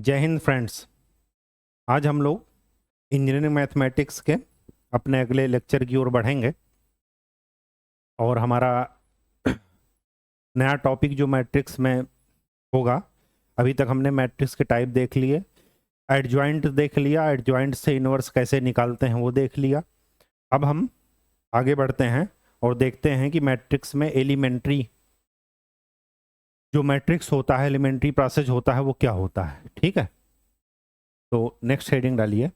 जय हिंद फ्रेंड्स। आज हम लोग इंजीनियरिंग मैथमेटिक्स के अपने अगले लेक्चर की ओर बढ़ेंगे और हमारा नया टॉपिक जो मैट्रिक्स में होगा। अभी तक हमने मैट्रिक्स के टाइप देख लिए, एडजॉइंट देख लिया, एडजॉइंट से इनवर्स कैसे निकालते हैं वो देख लिया। अब हम आगे बढ़ते हैं और देखते हैं कि मैट्रिक्स में एलिमेंट्री जो मैट्रिक्स होता है, एलिमेंट्री प्रोसेस होता है, वो क्या होता है। ठीक है, तो नेक्स्ट हेडिंग डालिए,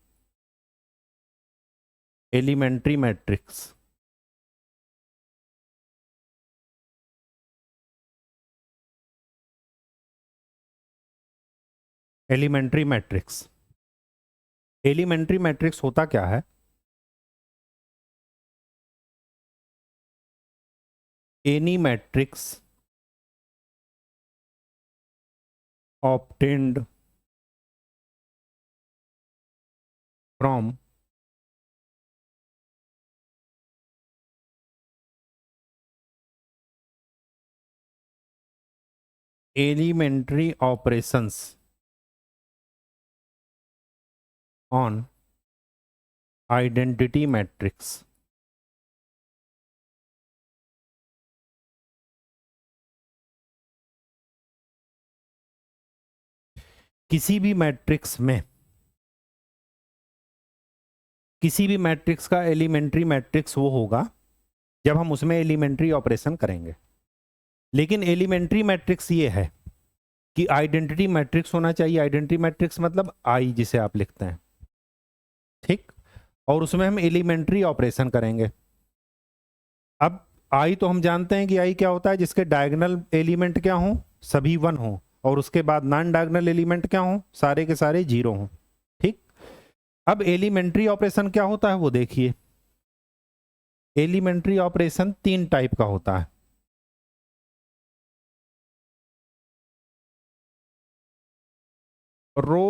elementary matrix. Elementary matrix, elementary matrix होता क्या है? Any matrix obtained from elementary operations on identity matrix। किसी भी मैट्रिक्स में, किसी भी मैट्रिक्स का एलिमेंट्री मैट्रिक्स वो होगा जब हम उसमें एलिमेंट्री ऑपरेशन करेंगे। लेकिन एलिमेंट्री मैट्रिक्स ये है कि आइडेंटिटी मैट्रिक्स होना चाहिए। आइडेंटिटी मैट्रिक्स मतलब आई जिसे आप लिखते हैं, ठीक, और उसमें हम एलिमेंट्री ऑपरेशन करेंगे। अब आई तो हम जानते हैं कि आई क्या होता है, जिसके डायगोनल एलिमेंट क्या हों, सभी 1 हों, और उसके बाद नॉन डायगोनल एलिमेंट क्या हों, सारे के सारे 0 हों। ठीक, अब एलिमेंट्री ऑपरेशन क्या होता है वो देखिए। एलिमेंट्री ऑपरेशन 3 टाइप का होता है। रो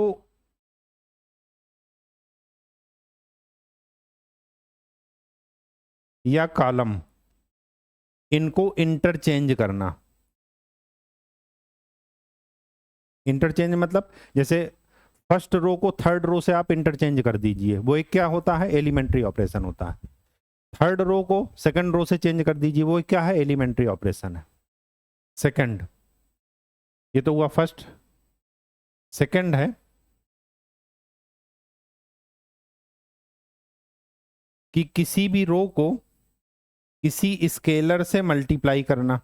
या कॉलम, इनको इंटरचेंज करना। इंटरचेंज मतलब जैसे फर्स्ट रो को थर्ड रो से आप इंटरचेंज कर दीजिए, वो एक क्या होता है, एलिमेंट्री ऑपरेशन होता है। थर्ड रो को सेकंड रो से चेंज कर दीजिए, वो क्या है, एलिमेंट्री ऑपरेशन है। सेकंड, ये तो हुआ फर्स्ट। सेकंड है कि किसी भी रो को किसी स्केलर से मल्टीप्लाई करना।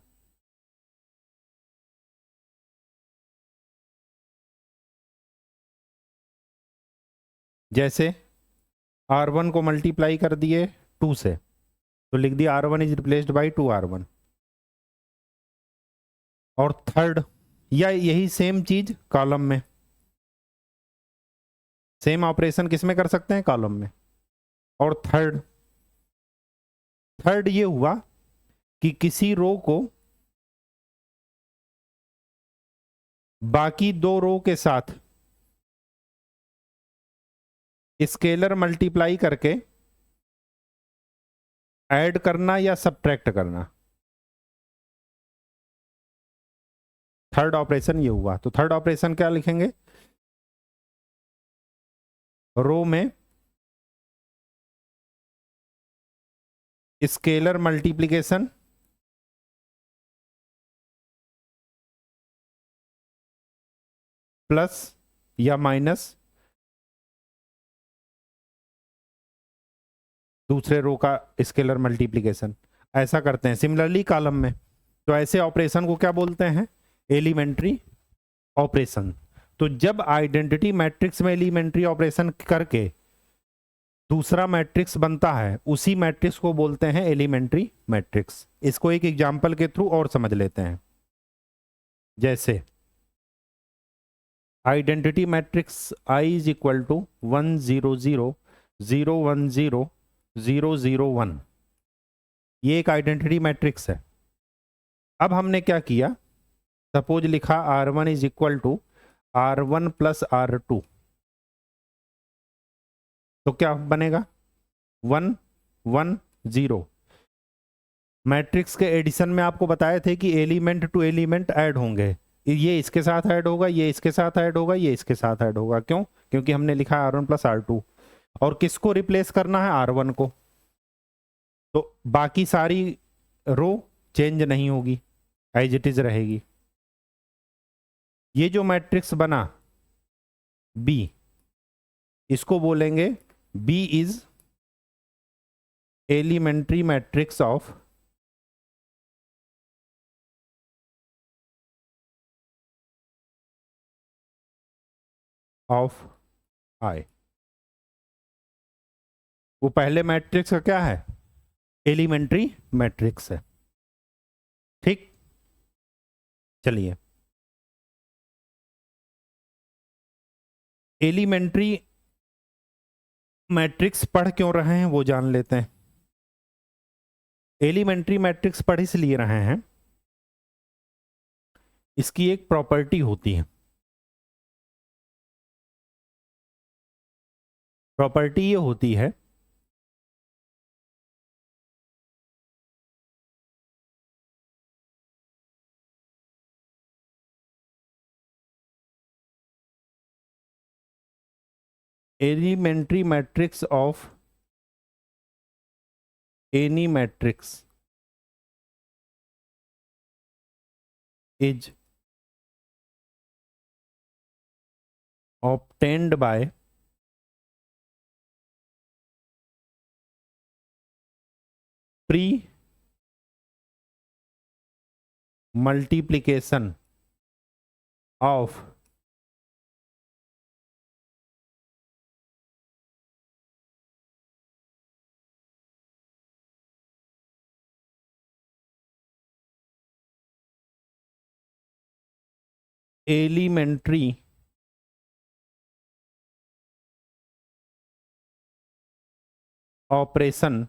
जैसे R1 को मल्टीप्लाई कर दिए 2 से, तो लिख दिया R1 is replaced by 2R1। और थर्ड, या यही सेम चीज कॉलम में, सेम ऑपरेशन किस में कर सकते हैं, कॉलम में। और थर्ड, थर्ड ये हुआ कि किसी रो को बाकी 2 रो के साथ स्केलर मल्टीप्लाई करके ऐड करना या सब्ट्रैक्ट करना। थर्ड ऑपरेशन ये हुआ। तो थर्ड ऑपरेशन क्या लिखेंगे, रो में स्केलर मल्टीप्लिकेशन प्लस या माइनस दूसरे रो का स्केलर मल्टीप्लिकेशन, ऐसा करते हैं। सिमिलरली कॉलम में, तो ऐसे ऑपरेशन को क्या बोलते हैं, एलिमेंट्री ऑपरेशन। तो जब आइडेंटिटी मैट्रिक्स में एलिमेंट्री ऑपरेशन करके दूसरा मैट्रिक्स बनता है, उसी मैट्रिक्स को बोलते हैं एलिमेंट्री मैट्रिक्स। इसको एक एग्जांपल के थ्रू और समझ लेते हैं। जैसे identity matrix I is equal to 1 0 0 0 1 0 0 0 1, ये एक आइडेंटिटी मैट्रिक्स है। अब हमने क्या किया, सपोज लिखा R1 is equal to R1 plus R2, तो क्या बनेगा, 1 1 0। मैट्रिक्स के एडिशन में आपको बताए थे कि एलिमेंट टू एलिमेंट ऐड होंगे, ये इसके साथ ऐड होगा, ये इसके साथ ऐड होगा, ये इसके साथ ऐड होगा। क्यों? क्योंकि हमने लिखा है R1 प्लस R2। और किसको रिप्लेस करना है? R1 को। तो बाकी सारी रो चेंज नहीं होगी, एज इट इज रहेगी। ये जो मैट्रिक्स बना B, इसको बोलेंगे B is elementary matrix of I। वो पहले मैट्रिक्स का क्या है? एलिमेंट्री मैट्रिक्स है। ठीक, चलिए एलिमेंट्री मैट्रिक्स पढ़ क्यों रहे हैं वो जान लेते हैं। एलिमेंट्री मैट्रिक्स पढ़ इसलिए रहे हैं, इसकी एक प्रॉपर्टी होती है। प्रॉपर्टी ये होती है elementary matrix of any matrix is obtained by pre multiplication of elementary operation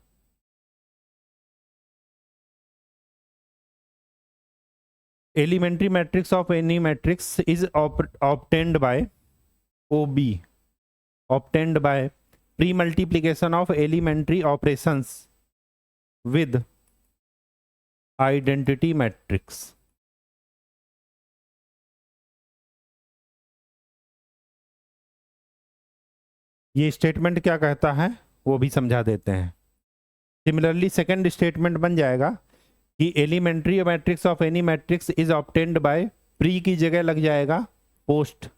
elementary matrix of any matrix is obtained by OB, obtained by pre-multiplication of elementary operations with identity matrix। ये statement क्या कहता है वो भी समझा देते हैं। Similarly second statement बन जाएगा कि elementary matrix of any matrix is obtained by, pre की जगह लग जाएगा post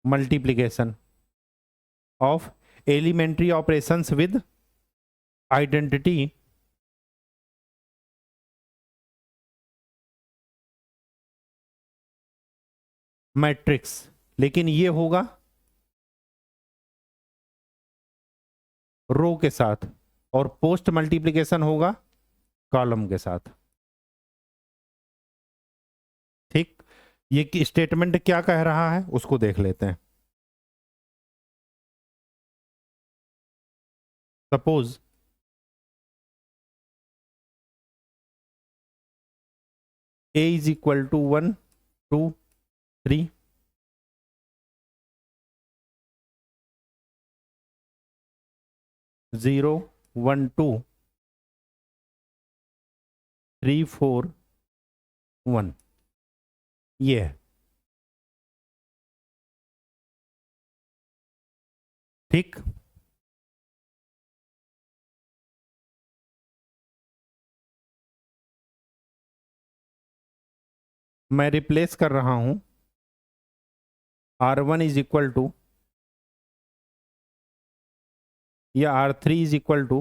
multiplication of elementary operations with identity matrix. लेकिन ये होगा रो के साथ और पोस्ट मल्टीप्लीकेशन होगा कॉलम के साथ। ठीक, ये स्टेटमेंट क्या कह रहा है उसको देख लेते हैं। Suppose a is equal to 1 2 3, 0 1 2 3 4 1, ये है। ठीक, मैं रिप्लेस कर रहा हूं R1 इज इक्वल टू या R3 is equal to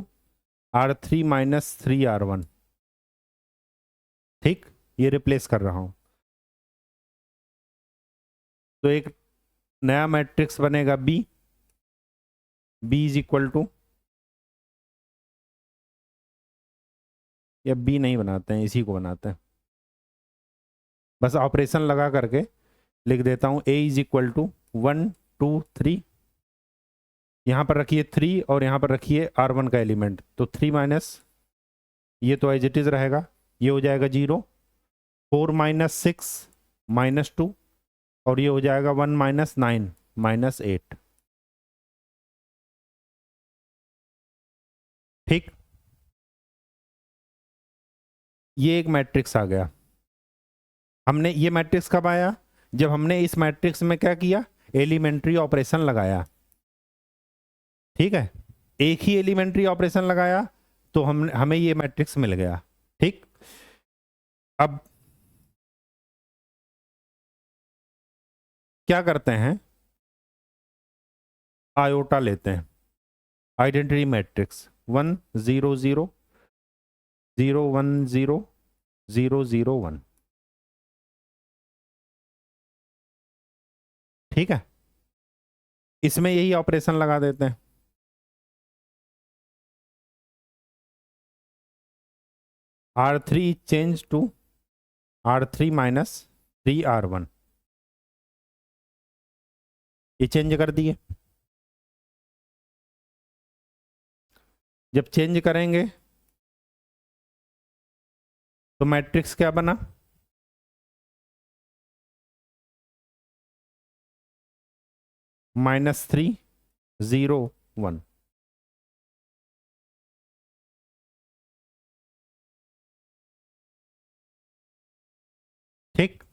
R3 minus 3R1। ठीक, ये रिप्लेस कर रहा हूं तो एक नया मैट्रिक्स बनेगा B इज इक्वल टू, या B नहीं बनाते हैं, इसी को बनाते हैं, बस ऑपरेशन लगा करके लिख देता हूं। A इज इक्वल टू 1 2 3, यहां पर रखिए 3 और यहां पर रखिए R1 का एलिमेंट, तो 3 माइनस, ये तो एज इट इज रहेगा, ये हो जाएगा 0, 4 माइनस 6 माइनस 2, और ये हो जाएगा 1 माइनस 9 माइनस 8। ठीक, ये एक मैट्रिक्स आ गया। हमने ये मैट्रिक्स कब आया, जब हमने इस मैट्रिक्स में क्या किया, एलिमेंट्री ऑपरेशन लगाया। ठीक है, एक ही एलिमेंट्री ऑपरेशन लगाया तो हमें ये मैट्रिक्स मिल गया। ठीक, अब क्या करते हैं, आयोटा लेते हैं, आइडेंटिटी मैट्रिक्स 1 0 0 0 1 0 0 0 1। ठीक है, इसमें यही ऑपरेशन लगा देते हैं। R3 change to R3 minus 3R1, ये चेंज कर दिए। जब चेंज करेंगे तो मैट्रिक्स क्या बना, -3 0 1। ठीक,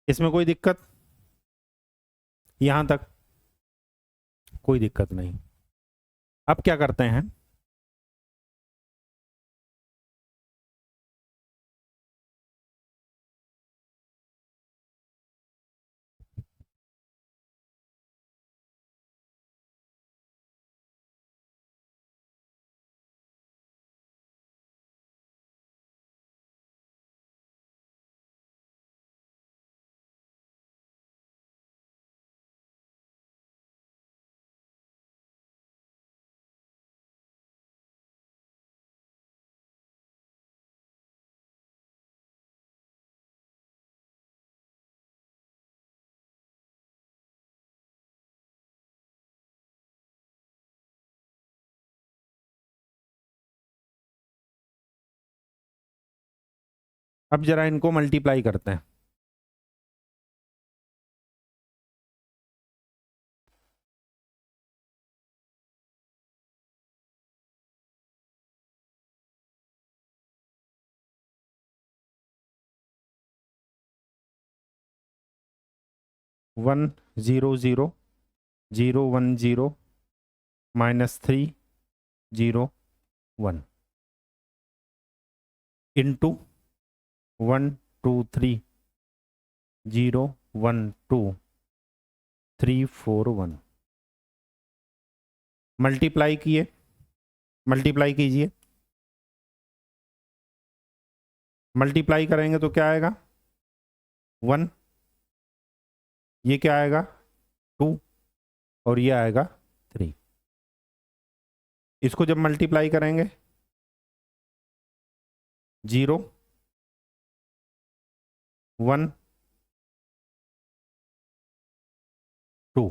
इसमें कोई दिक्कत, यहां तक कोई दिक्कत नहीं। अब क्या करते हैं, अब जरा इनको मल्टीप्लाई करते हैं। One zero zero 0 1 0 -3 0 1 into 1 2 3 0 1 2 3 4 1। Multiply किए, मल्टीप्लाई कीजिए, मल्टीप्लाई करेंगे तो क्या आएगा 1, ये क्या आएगा 2 और ये आएगा 3। इसको जब मल्टीप्लाई करेंगे 0 1 2,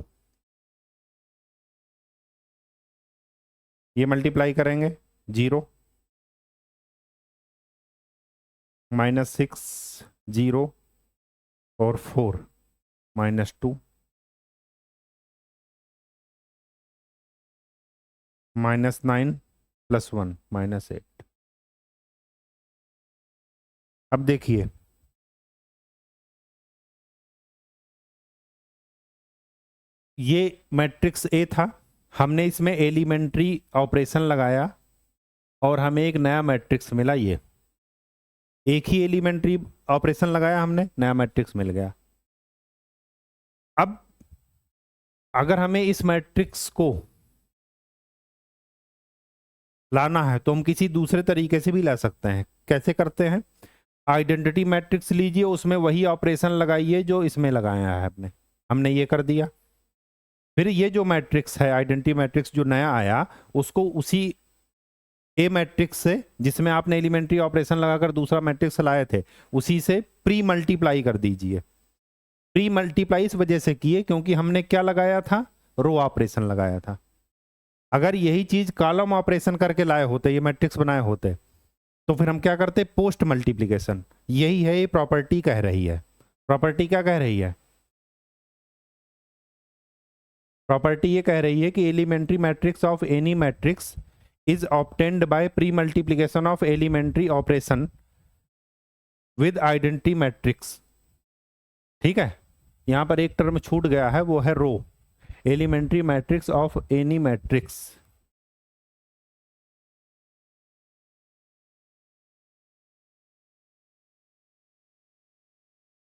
ये मल्टीप्लाई करेंगे 0 -6 0 और 4 -2 -9 +1 -8। अब देखिए, ये मैट्रिक्स ए था, हमने इसमें एलिमेंट्री ऑपरेशन लगाया और हमें एक नया मैट्रिक्स मिला। ये एक ही एलिमेंट्री ऑपरेशन लगाया हमने, नया मैट्रिक्स मिल गया। अब अगर हमें इस मैट्रिक्स को लाना है तो हम किसी दूसरे तरीके से भी ला सकते हैं। कैसे करते हैं, आइडेंटिटी मैट्रिक्स लीजिए, उसमें वही ऑपरेशन लगाइए जो इसमें लगाया है हमने ये कर दिया। फिर ये जो मैट्रिक्स है आइडेंटिटी मैट्रिक्स जो नया आया, उसको उसी ए मैट्रिक्स से जिसमें आपने एलिमेंट्री ऑपरेशन लगाकर दूसरा मैट्रिक्स लाए थे, उसी से प्री मल्टीप्लाई कर दीजिए। प्री मल्टीप्लाई इस वजह से किए क्योंकि हमने क्या लगाया था, रो ऑपरेशन लगाया था। अगर यही चीज कॉलम ऑपरेशन करके लाए होते, ये मैट्रिक्स बनाए होते, तो फिर हम क्या करते, पोस्ट मल्टीप्लिकेशन। यही है ये प्रॉपर्टी कह रही है। प्रॉपर्टी क्या कह रही है, प्रॉपर्टी ये कह रही है कि elementary matrix of any matrix is obtained by pre multiplication of elementary operation with identity matrix. ठीक है, यहां पर एक टर्म छूट गया है, वो है row. Elementary matrix of any matrix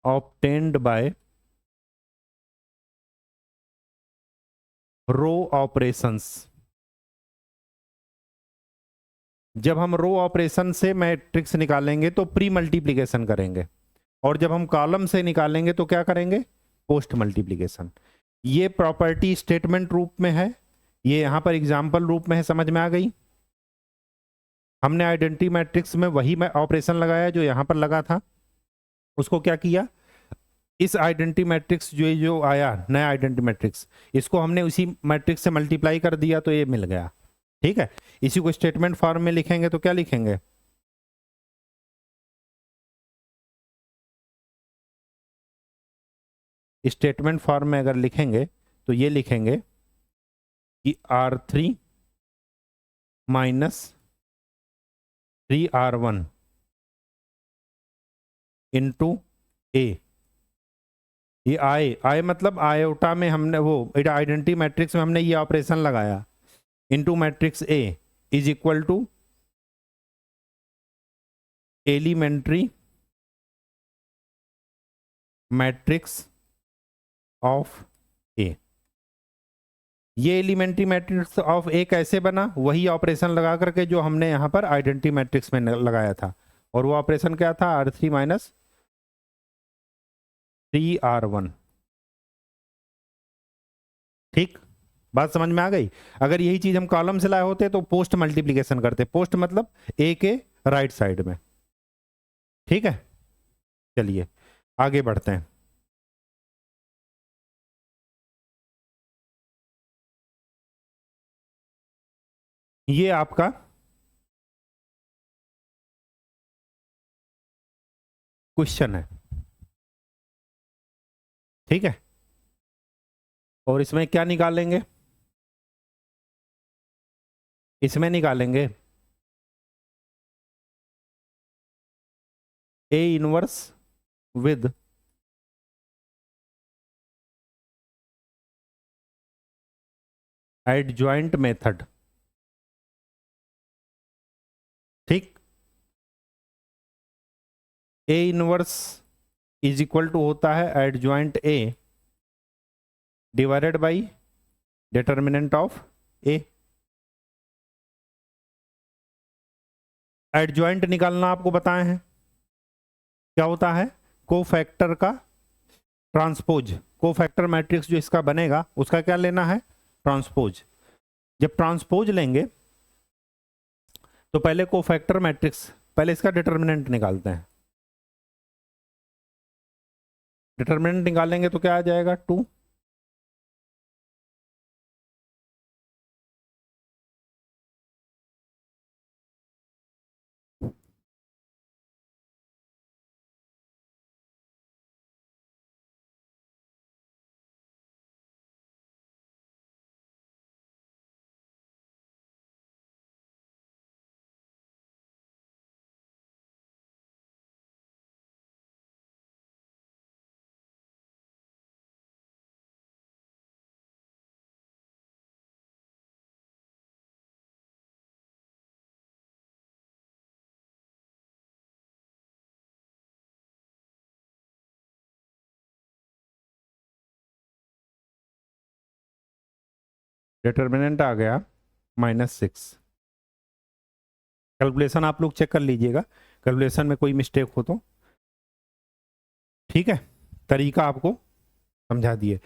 obtained by row operations. जब हम रो ऑपरेशन से मैट्रिक्स निकालेंगे तो प्री मल्टीप्लिकेशन करेंगे, और जब हम कॉलम से निकालेंगे तो क्या करेंगे, पोस्ट मल्टीप्लिकेशन। ये प्रॉपर्टी स्टेटमेंट रूप में है, ये यहां पर एग्जाम्पल रूप में है, समझ में आ गई। हमने आइडेंटिटी मैट्रिक्स में वही ऑपरेशन लगाया जो यहां पर लगा था, उसको क्या किया, इस आइडेंटिटी मैट्रिक्स जो आया नया आइडेंटिटी मैट्रिक्स, इसको हमने उसी मैट्रिक्स से मल्टीप्लाई कर दिया तो ये मिल गया। ठीक है, इसी को स्टेटमेंट फॉर्म में लिखेंगे तो क्या लिखेंगे, स्टेटमेंट फॉर्म में अगर लिखेंगे तो ये लिखेंगे कि R3 माइनस 3R1 इंटू ए। ये आए मतलब आयोटा में हमने वो आइडेंटिटी मैट्रिक्स में हमने ये ऑपरेशन लगाया, into matrix A is equal to elementary matrix of A. ये एलिमेंट्री मैट्रिक्स ऑफ ए कैसे बना, वही ऑपरेशन लगा करके जो हमने यहां पर आइडेंटिटी मैट्रिक्स में लगाया था, और वो ऑपरेशन क्या था, R3 माइनस 3R1। ठीक, बात समझ में आ गई। अगर यही चीज हम कॉलम से लाए होते तो पोस्ट मल्टीप्लिकेशन करते, पोस्ट मतलब ए के राइट साइड में। ठीक है, चलिए आगे बढ़ते हैं। ये आपका क्वेश्चन है, ठीक है, और इसमें क्या निकालेंगे, इसमें निकालेंगे A inverse with adjoint method. ठीक, A inverse is equal to होता है adjoint A divided by determinant of A. Adjoint निकालना आपको बताए हैं, क्या होता है, कोफैक्टर का ट्रांसपोज। कोफैक्टर मैट्रिक्स जो इसका बनेगा उसका क्या लेना है, ट्रांसपोज। जब ट्रांसपोज लेंगे तो पहले कोफैक्टर मैट्रिक्स, पहले इसका डिटर्मिनेंट निकालते हैं। डिटर्मिनेंट निकालेंगे तो क्या आ जाएगा, 2। डिटर्मिनेंट आ गया -6। कैलकुलेशन आप लोग चेक कर लीजिएगा, कैलकुलेशन में कोई मिस्टेक हो तो। ठीक है, तरीका आपको समझा दिए।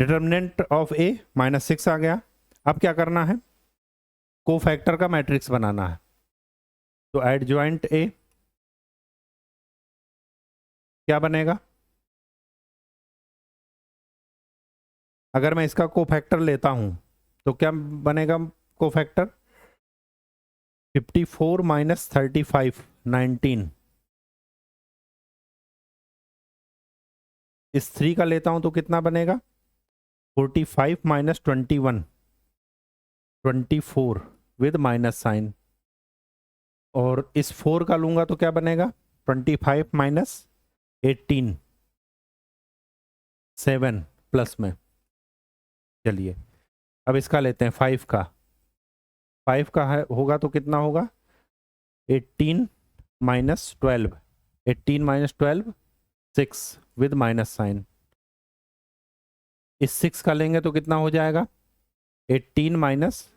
डिटर्मिनेंट ऑफ ए -6 आ गया। अब क्या करना है, कोफैक्टर का मैट्रिक्स बनाना है। तो एडजॉइंट ए क्या बनेगा, अगर मैं इसका कोफैक्टर लेता हूं तो क्या बनेगा कोफैक्टर, 54 - 35 19। इस 3 का लेता हूं तो कितना बनेगा, 45 - 21 24 विद माइनस साइन। और इस 4 का लूंगा तो क्या बनेगा, 25 - 18 7 प्लस में। चलिए अब इसका लेते हैं 5 का। 5 का है होगा तो कितना होगा, 18 - 12 18 - 12 6 विद माइनस साइन। इस 6 का लेंगे तो कितना हो जाएगा, 18 माइनस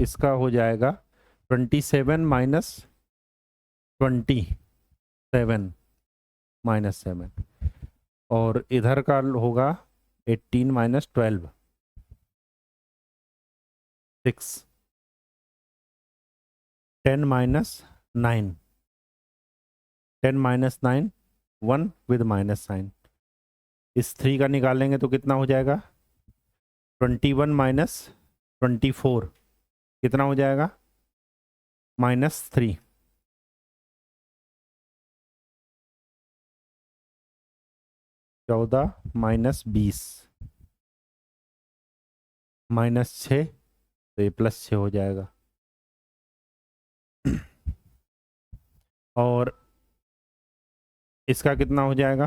इसका हो जाएगा 27 - 27 -7। और इधर का होगा 18 - 12 6 10 - 9 10 - 9 1 विद माइनस साइन। इस 3 का निकालेंगे तो कितना हो जाएगा, 21 - 24 कितना हो जाएगा, -3। 14 - 20 -6 तो ये +6 हो जाएगा। और इसका कितना हो जाएगा,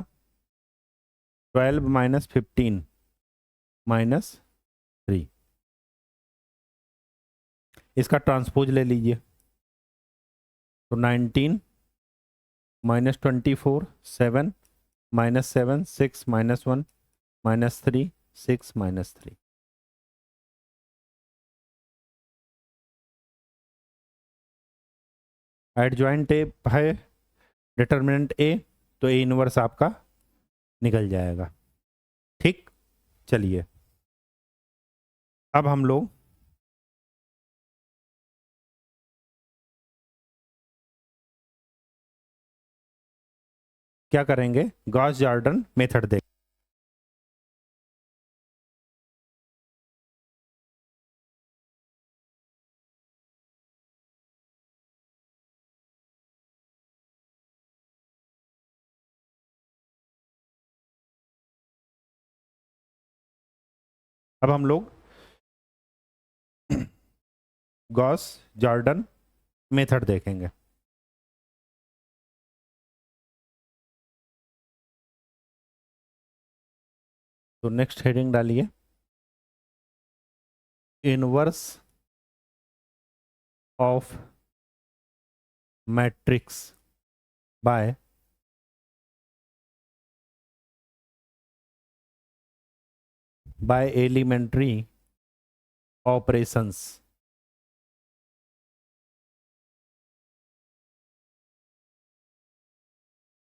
12 - 15 -3। इसका ट्रांसपोज ले लीजिए तो 19 - 24 7 -7 6 -1 -3 6 -3। एडजॉइंट ए है, डिटर्मिनेंट ए, तो ए इनवर्स आपका निकल जाएगा। ठीक, चलिए अब हम लोग क्या करेंगे, गॉस जॉर्डन मेथड देख। अब हम लोग गॉस जॉर्डन मेथड देखेंगे। तो नेक्स्ट हेडिंग डालिए, inverse of matrix by elementary operations.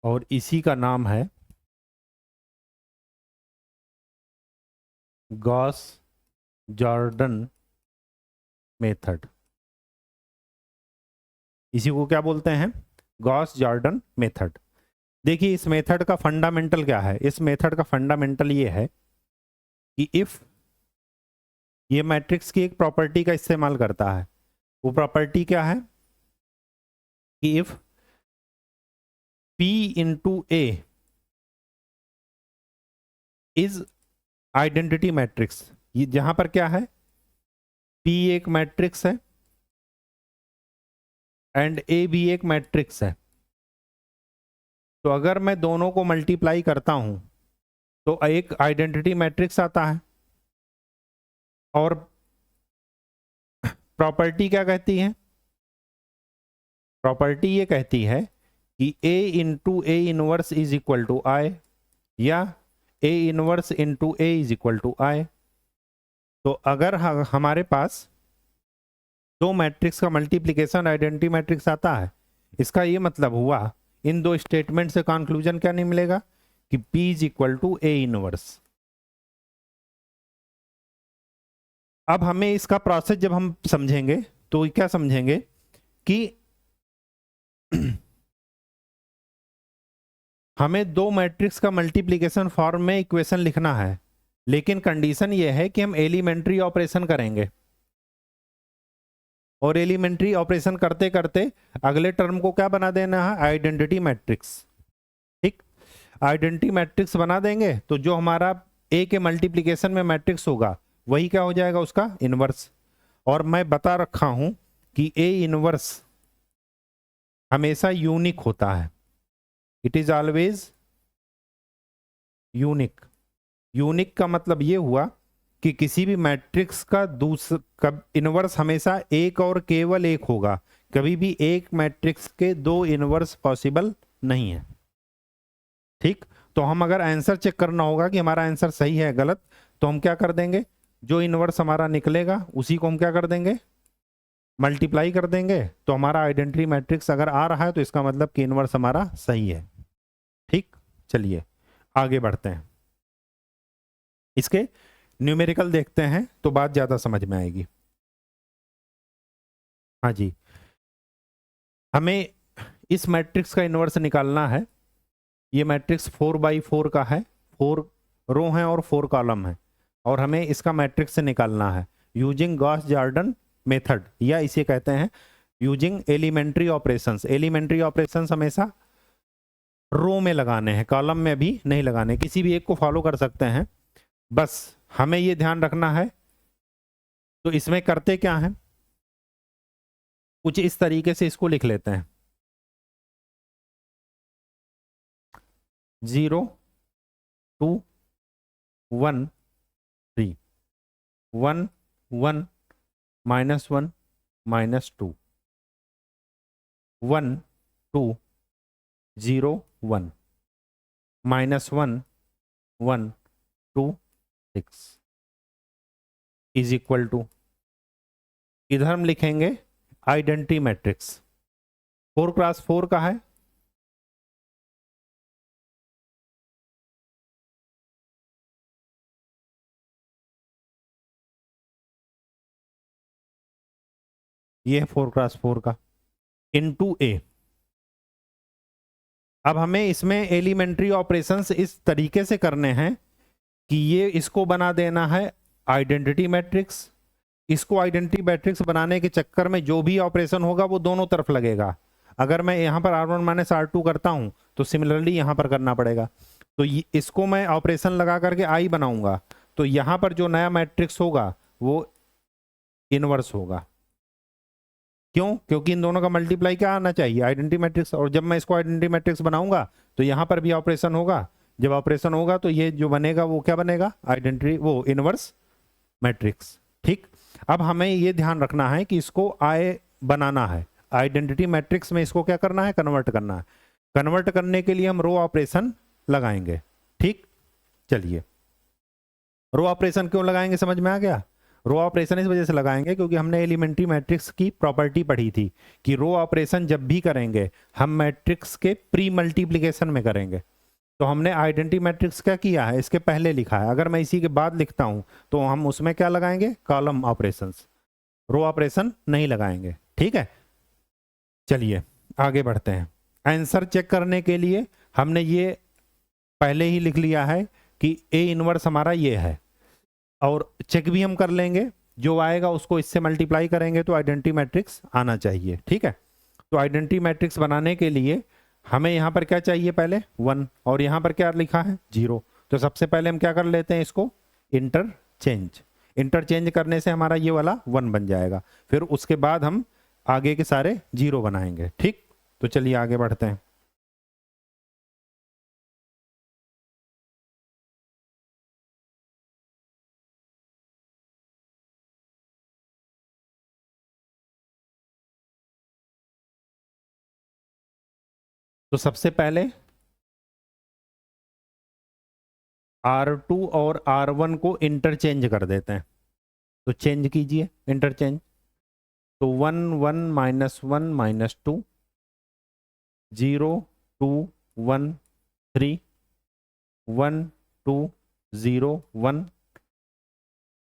और इसी का नाम है गॉस जॉर्डन मेथड। इसी को क्या बोलते हैं, गॉस जॉर्डन मेथड। देखिए इस मेथड का फंडामेंटल क्या है, इस मेथड का फंडामेंटल ये है कि इफ ये मैट्रिक्स की एक प्रॉपर्टी का इस्तेमाल करता है। वो प्रॉपर्टी क्या है कि if P into A is identity matrix, ये जहां पर क्या है, P एक मैट्रिक्स है एंड ए भी एक मैट्रिक्स है। तो अगर मैं दोनों को मल्टीप्लाई करता हूं तो एक आइडेंटिटी मैट्रिक्स आता है। और प्रॉपर्टी क्या कहती है, प्रॉपर्टी ये कहती है कि A into A inverse is equal to I, या A inverse into A is equal to I. तो अगर हमारे पास दो मैट्रिक्स का मल्टीप्लिकेशन आइडेंटिटी मैट्रिक्स आता है, इसका ये मतलब हुआ इन दो स्टेटमेंट से कंक्लूजन क्या नहीं मिलेगा कि P is equal to A inverse. अब हमें इसका प्रोसेस जब हम समझेंगे तो क्या समझेंगे कि हमें दो मैट्रिक्स का मल्टीप्लिकेशन फॉर्म में इक्वेशन लिखना है, लेकिन कंडीशन यह है कि हम एलिमेंट्री ऑपरेशन करेंगे, और एलिमेंट्री ऑपरेशन करते करते अगले टर्म को क्या बना देना है, आइडेंटिटी मैट्रिक्स। ठीक, आइडेंटिटी मैट्रिक्स बना देंगे तो जो हमारा ए के मल्टीप्लिकेशन में मैट्रिक्स होगा वही क्या हो जाएगा, उसका इनवर्स। और मैं बता रखा हूं कि ए इनवर्स हमेशा यूनिक होता है, it is always unique. Unique का मतलब ये हुआ कि किसी भी मैट्रिक्स का दूसरा इनवर्स हमेशा एक और केवल एक होगा, कभी भी एक मैट्रिक्स के दो इनवर्स पॉसिबल नहीं है। ठीक, तो हम अगर आंसर चेक करना होगा कि हमारा आंसर सही है गलत, तो हम क्या कर देंगे, जो इनवर्स हमारा निकलेगा उसी को हम क्या कर देंगे, मल्टीप्लाई कर देंगे। तो हमारा आइडेंटिटी मैट्रिक्स अगर आ रहा है तो इसका मतलब कि इनवर्स हमारा सही है। ठीक, चलिए आगे बढ़ते हैं, इसके न्यूमेरिकल देखते हैं तो बात ज्यादा समझ में आएगी। हाँ जी, हमें इस मैट्रिक्स का इनवर्स निकालना है। ये मैट्रिक्स 4x4 का है, 4 रो हैं और 4 कॉलम है, और हमें इसका मैट्रिक्स से निकालना है यूजिंग गॉस जॉर्डन मेथड, या इसे कहते हैं using elementary operations. Elementary operations हमेशा रो में लगाने हैं, कॉलम में भी नहीं लगाने, किसी भी एक को फॉलो कर सकते हैं, बस हमें ये ध्यान रखना है। तो इसमें करते क्या है, कुछ इस तरीके से इसको लिख लेते हैं, 0 2 1 3 1 1 -1 -2 1 2 0 1 -1 1 2 6 इज इक्वल टू, इधर हम लिखेंगे आइडेंटिटी मैट्रिक्स। 4x4 का है, ये है 4x4 का इनटू ए। अब हमें इसमें एलिमेंट्री ऑपरेशंस इस तरीके से करने हैं कि ये इसको बना देना है आइडेंटिटी मैट्रिक्स। इसको आइडेंटिटी मैट्रिक्स बनाने के चक्कर में जो भी ऑपरेशन होगा वो दोनों तरफ लगेगा। अगर मैं यहाँ पर R1 - R2 करता हूँ तो सिमिलरली यहाँ पर करना पड़ेगा। तो इसको मैं ऑपरेशन लगा करके आई बनाऊंगा, तो यहाँ पर जो नया मैट्रिक्स होगा वो इनवर्स होगा। क्यों? क्योंकि इन दोनों का मल्टीप्लाई क्या आना चाहिए, आइडेंटिटी मैट्रिक्स। और जब मैं इसको आइडेंटिटी मैट्रिक्स बनाऊंगा तो यहाँ पर भी ऑपरेशन होगा, जब ऑपरेशन होगा तो ये जो बनेगा वो क्या बनेगा, आइडेंटिटी, वो इनवर्स मैट्रिक्स। ठीक, अब हमें ये ध्यान रखना है कि इसको आई बनाना है, आइडेंटिटी मैट्रिक्स में इसको क्या करना है, कन्वर्ट करना है। कन्वर्ट करने के लिए हम रो ऑपरेशन लगाएंगे। ठीक, चलिए रो ऑपरेशन क्यों लगाएंगे, समझ में आ गया। रो ऑपरेशन इस वजह से लगाएंगे क्योंकि हमने एलिमेंट्री मैट्रिक्स की प्रॉपर्टी पढ़ी थी कि रो ऑपरेशन जब भी करेंगे हम मैट्रिक्स के प्री मल्टीप्लिकेशन में करेंगे। तो हमने आइडेंटिटी मैट्रिक्स क्या किया है, इसके पहले लिखा है, अगर मैं इसी के बाद लिखता हूं तो हम उसमें क्या लगाएंगे, कॉलम ऑपरेशंस, रो ऑपरेशन नहीं लगाएंगे। ठीक है, चलिए आगे बढ़ते हैं। आंसर चेक करने के लिए हमने ये पहले ही लिख लिया है कि ए इनवर्स हमारा ये है, और चेक भी हम कर लेंगे, जो आएगा उसको इससे मल्टीप्लाई करेंगे तो आइडेंटिटी मैट्रिक्स आना चाहिए। ठीक है, तो आइडेंटिटी मैट्रिक्स बनाने के लिए हमें यहाँ पर क्या चाहिए, पहले 1, और यहाँ पर क्या लिखा है 0। तो सबसे पहले हम क्या कर लेते हैं, इसको इंटरचेंज। इंटरचेंज करने से हमारा ये वाला 1 बन जाएगा, फिर उसके बाद हम आगे के सारे 0 बनाएंगे। ठीक, तो चलिए आगे बढ़ते हैं। तो सबसे पहले R2 और R1 को इंटरचेंज कर देते हैं, तो चेंज कीजिए, इंटरचेंज। तो 1 1 -1 -2, 0 2 1 3, 1 2 0 1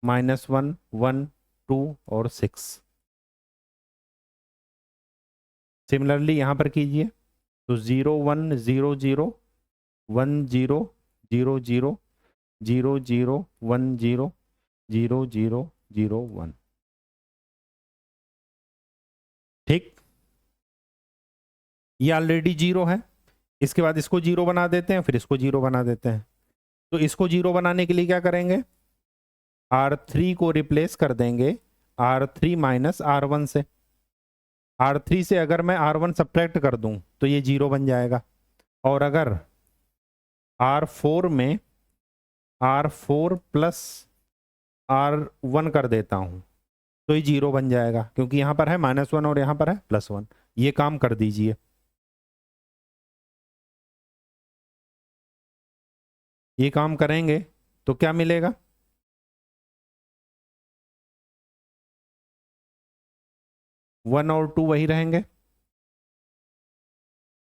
-1 1 2 और 6। सिमिलरली यहाँ पर कीजिए, तो 0 1 0 0 1 0 0 0 0 0 1 0 0 0 0 1। ठीक, ये ऑलरेडी 0 है। इसके बाद इसको 0 बना देते हैं, फिर इसको 0 बना देते हैं। तो इसको 0 बनाने के लिए क्या करेंगे, R3 को रिप्लेस कर देंगे R3 माइनस R1 से। R3 से अगर मैं R1 सब्ट्रैक्ट कर दूं तो ये 0 बन जाएगा। और अगर R4 में R4 प्लस R1 कर देता हूं तो ये 0 बन जाएगा, क्योंकि यहां पर है -1 और यहां पर है +1। ये काम कर दीजिए। ये काम करेंगे तो क्या मिलेगा, 1 और 2 वही रहेंगे,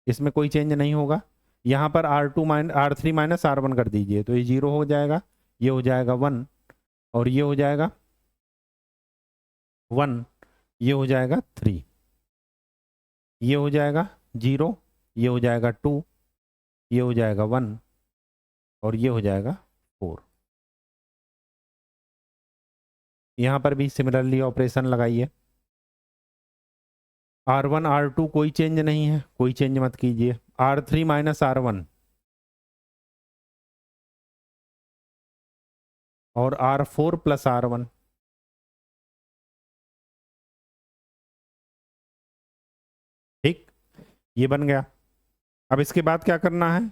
इसमें कोई चेंज नहीं होगा। यहाँ पर R3 माइनस R1 कर दीजिए, तो ये 0 हो जाएगा, ये हो जाएगा 1 और ये हो जाएगा 1, ये हो जाएगा 3, ये हो जाएगा 0, ये हो जाएगा 2, ये हो जाएगा 1 और ये हो जाएगा 4। यहाँ पर भी सिमिलरली ऑपरेशन लगाइए। R1 R2 कोई चेंज नहीं है, कोई चेंज मत कीजिए। R3 माइनस R1 और R4 प्लस R1, ठीक, ये बन गया। अब इसके बाद क्या करना है,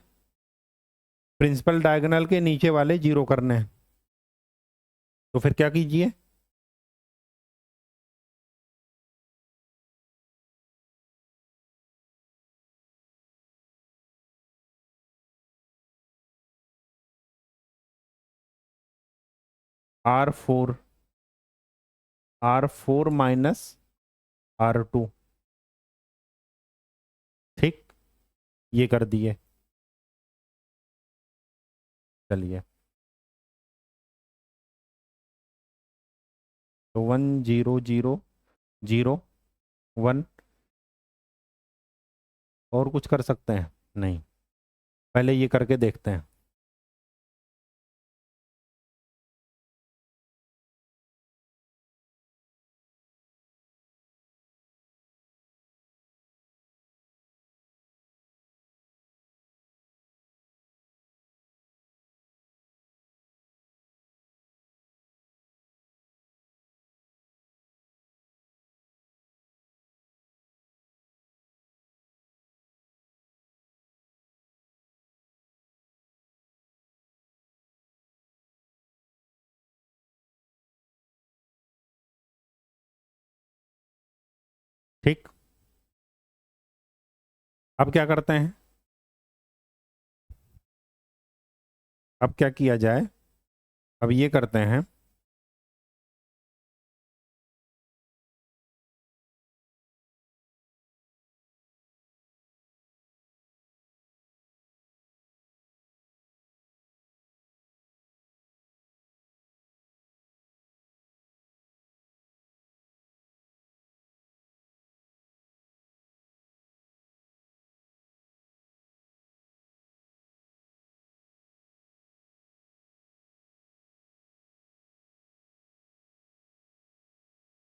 प्रिंसिपल डायगोनल के नीचे वाले 0 करने हैं। तो फिर क्या कीजिए, R4 माइनस R2, ठीक, ये कर दिए। चलिए, तो 1 0 0 0 1, और कुछ कर सकते हैं नहीं, पहले ये करके देखते हैं। ठीक, अब क्या करते हैं, अब क्या किया जाए, अब ये करते हैं,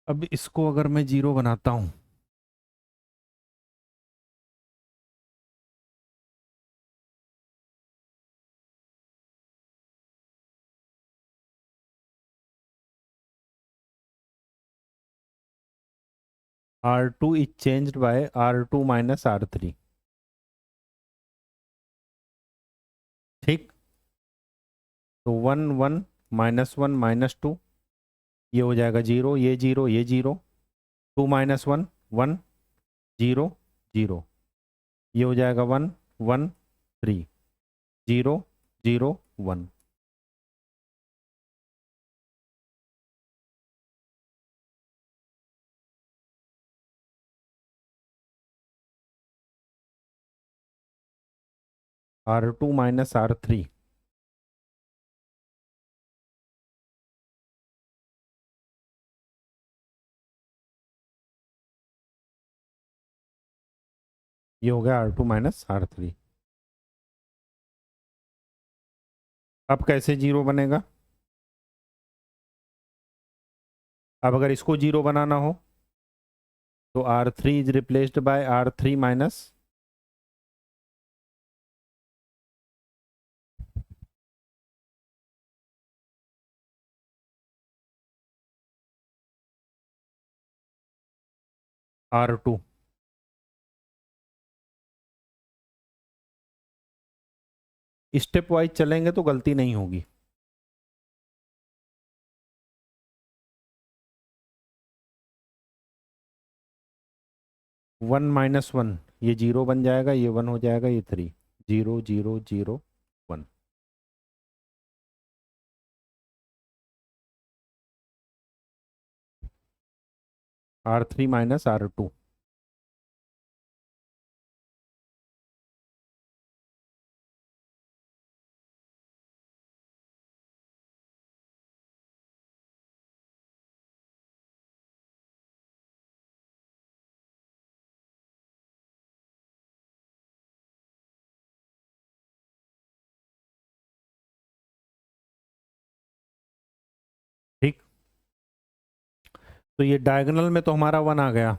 अब इसको अगर मैं 0 बनाता हूं, R2 is changed by R2 minus R3, ठीक। तो 1 1 -1 -2, ये हो जाएगा 0, ये 0, ये 0, 2 -1 1 0 0, ये हो जाएगा 1 1 3 0 0 1। R2 माइनस R3, ये हो गया R2 माइनस R3। अब कैसे जीरो बनेगा? अब अगर इसको जीरो बनाना हो तो R3 is replaced by R3 minus R2। Step wise चलेंगे तो गलती नहीं होगी। 1 माइनस 1, ये जीरो बन जाएगा, ये 1 हो जाएगा, ये 3 0 0 0 1। R3 माइनस R2, ठीक। तो ये डायगोनल में तो हमारा 1 आ गया।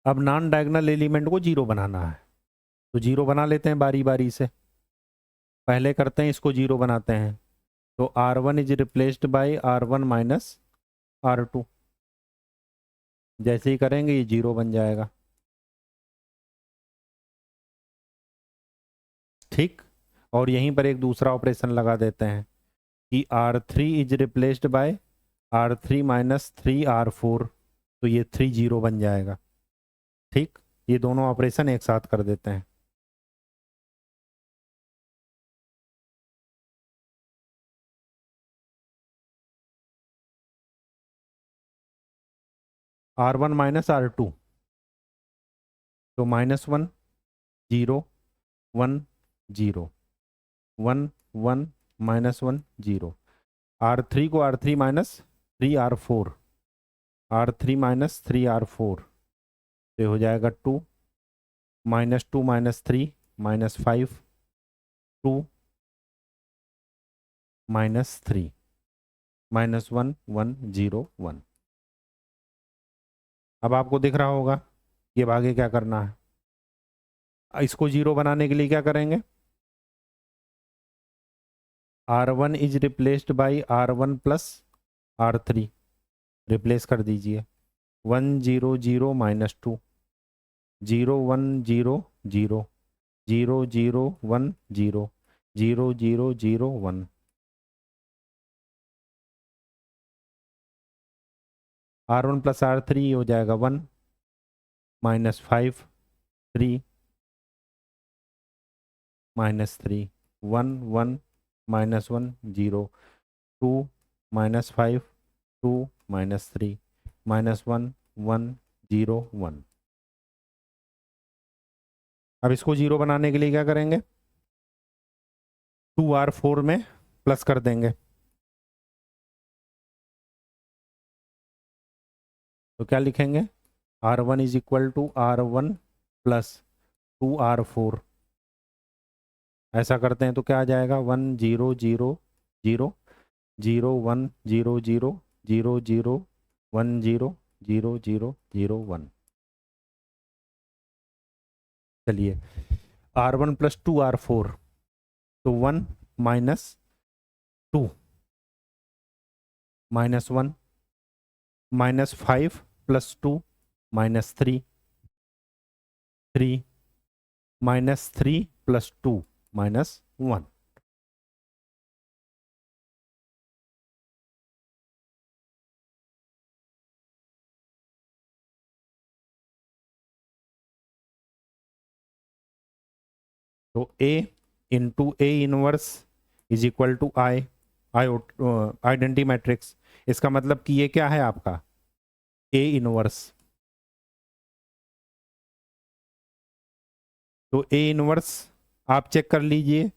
अब नॉन डायगोनल एलिमेंट को जीरो बनाना है, तो जीरो बना लेते हैं बारी बारी से। पहले करते हैं इसको जीरो बनाते हैं, तो R1 is replaced by R1 minus R2। जैसे ही करेंगे ये जीरो बन जाएगा, ठीक। और यहीं पर एक दूसरा ऑपरेशन लगा देते हैं कि R3 is replaced by R3 minus 3R4, तो ये 3 जीरो बन जाएगा, ठीक। ये दोनों ऑपरेशन एक साथ कर देते हैं। R1 माइनस R2, तो -1 0 1 0 1 1 -1 0। R3 को R3 minus 3R4, R3 minus 3R4, तो हो जाएगा 2 -2 -3 -5 2 -3 -1 1 0 1। अब आपको दिख रहा होगा कि अब आगे क्या करना है। इसको जीरो बनाने के लिए क्या करेंगे? R1 is replaced by R1 plus R3, replace कर दीजिए। 1 0 0 -2 0 1 0 0 0 0 1 0 0 0 0 1। R1 प्लस R3 हो जाएगा 1 -5 3 -3 1 1 -1 0 2 -5 2 -3 -1 1 0 1। अब इसको जीरो बनाने के लिए क्या करेंगे? 2R4 में प्लस कर देंगे, तो क्या लिखेंगे? R1 is equal to R1 plus 2R4। ऐसा करते हैं तो क्या आ जाएगा? 1 0 0 0 0 1 0 0 0 0 1 0 0 0 0 1। चलिए, R1 प्लस 2R4, तो 1 -2 -1 -5 प्लस 2 -3 3 -3 प्लस 2 -1। तो A into A inverse is equal to I identity matrix. इसका मतलब कि ये क्या है आपका A इनवर्स। तो A इनवर्स आप चेक कर लीजिए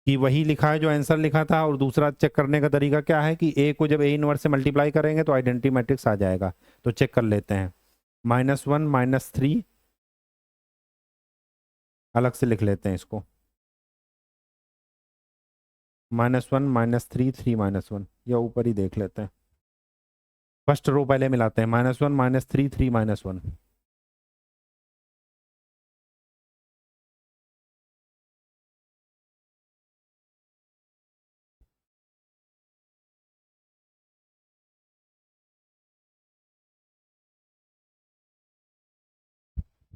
कि वही लिखा है जो आंसर लिखा था, और दूसरा चेक करने का तरीका क्या है कि A को जब A इनवर्स से मल्टीप्लाई करेंगे तो आइडेंटिटी मैट्रिक्स आ जाएगा। तो चेक कर लेते हैं। -1 -3 अलग से लिख लेते हैं इसको। -1 -3 3 -1, या ऊपर ही देख लेते हैं। फर्स्ट रो पहले मिलाते हैं। -1 -3 3 -1।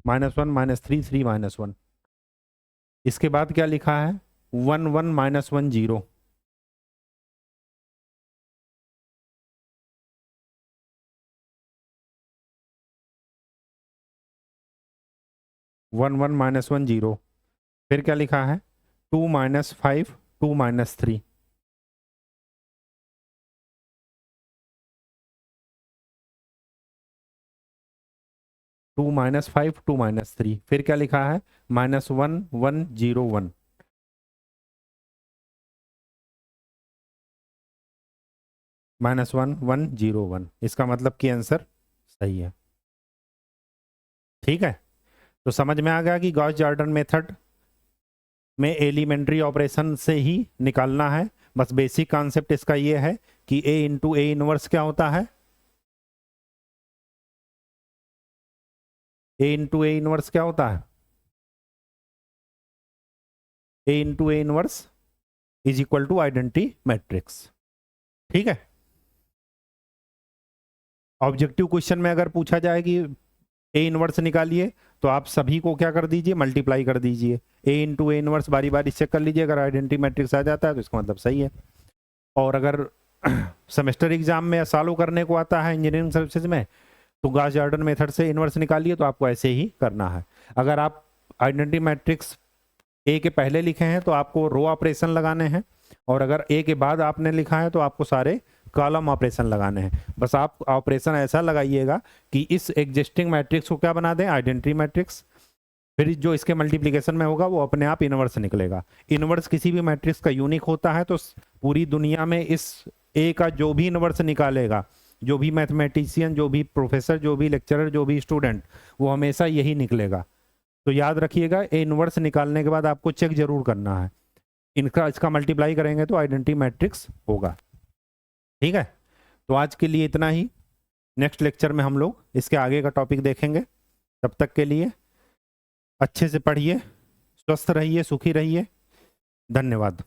-1 -3 3 -1। इसके बाद क्या लिखा है 1 1 -1 0। 1 1 -1 0। फिर क्या लिखा है 2 -5 2 -3। 2 -5 2 -3। फिर क्या लिखा है -1 1 0 1। -1 1 0 1। इसका मतलब कि आंसर सही है। ठीक है, तो समझ में आ गया कि गॉस जॉर्डन मेथड में एलिमेंट्री ऑपरेशन से ही निकालना है। बस बेसिक कॉन्सेप्ट इसका ये है कि A इंटू A इनवर्स क्या होता है, A इंटू A इनवर्स क्या होता है, A into A inverse is equal to identity matrix. ठीक है, ऑब्जेक्टिव क्वेश्चन में अगर पूछा जाए कि A इनवर्स निकालिए तो आप सभी को क्या कर दीजिए, मल्टीप्लाई कर दीजिए। A इंटू A इनवर्स बारी बारी चेक कर लीजिए, अगर आइडेंटिटी मैट्रिक्स आ जाता है तो इसका मतलब सही है। और अगर सेमेस्टर एग्जाम में या सॉल्व करने को आता है इंजीनियरिंग सर्विसेज में, तो गॉस जॉर्डन मेथड से इनवर्स निकालिए, तो आपको ऐसे ही करना है। अगर आप आइडेंटिटी मैट्रिक्स A के पहले लिखे हैं तो आपको रो ऑपरेशन लगाने हैं, और अगर A के बाद आपने लिखा है तो आपको सारे कॉलम ऑपरेशन लगाने हैं। बस आप ऑपरेशन ऐसा लगाइएगा कि इस एग्जिस्टिंग मैट्रिक्स को क्या बना दें, आइडेंटिटी मैट्रिक्स। फिर जो इसके मल्टीप्लिकेशन में होगा वो अपने आप इनवर्स निकलेगा। इनवर्स किसी भी मैट्रिक्स का यूनिक होता है, तो पूरी दुनिया में इस A का जो भी इनवर्स निकालेगा, जो भी मैथमेटिशियन, जो भी प्रोफेसर, जो भी लेक्चरर, जो भी स्टूडेंट, वो हमेशा यही निकलेगा। तो याद रखिएगा, ए इनवर्स निकालने के बाद आपको चेक जरूर करना है, इसका मल्टीप्लाई करेंगे तो आइडेंटिटी मैट्रिक्स होगा। ठीक है, तो आज के लिए इतना ही। नेक्स्ट लेक्चर में हम लोग इसके आगे का टॉपिक देखेंगे। तब तक के लिए अच्छे से पढ़िए, स्वस्थ रहिए, सुखी रहिए। धन्यवाद।